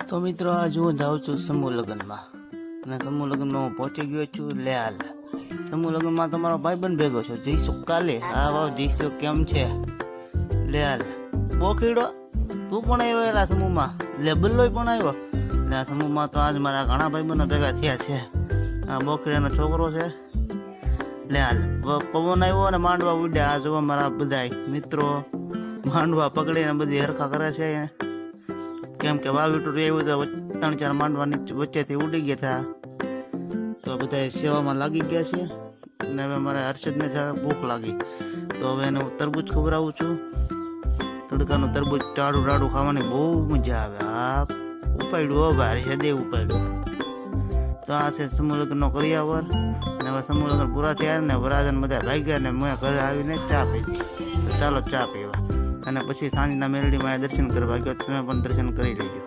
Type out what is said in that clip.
તો મિત્રો આજ હું જાઉં છું સમૂહ લગ્નમાં અને સમૂહ લગ્નમાં હું પહોંચી ગયો છું લેહાલ. સમૂહ લગ્નમાં તમારો ભાઈબંધ ભેગો છો જઈશું કાલે. હા વાવ જઈશું કેમ છે લેહાલ બોખીડો તું પણ આવ્યો એલા સમૂહમાં લેબલ્લોય પણ આવ્યો એટલે આ સમૂહમાં તો આજ મારા ઘણા ભાઈબંધો ભેગા થયા છે. આ બોખીડાનો છોકરો છે લેહાલ. પવન આવ્યો અને માંડવા ઉડ્યા. આ જોવા મારા બધા મિત્રો માંડવા પકડીને બધી હરખા કરે છે કેમ કે વાવીટું રહ્યું તો 3-4 માંડવા વચ્ચેથી ઉડી ગયા હતા તો બધા સેવામાં લાગી ગયા છે. અને હવે મારે હર્ષદને ભૂખ લાગી તો હવે એને હું તરબૂચ ખવડાવું છું. તડકાનું તરબૂચ ટાળું ટાળું ખાવાની બહુ મજા આવે. આ ઉપાડ્યું હો ભાઈ હૃદય ઉપાડ્યું. તો આ છે સમૂહ લગ્નનો કરિયાવર. અને હવે સમૂહ લગ્ન પૂરા થયા ને વરાજન બધા ભાગ્યા ને મેં ઘરે આવીને ચા પીધી. તો ચાલો ચા પીવા અને પછી સાંજના મેલડીમાં દર્શન કરવા ગયો. તમે પણ દર્શન કરી લેજો.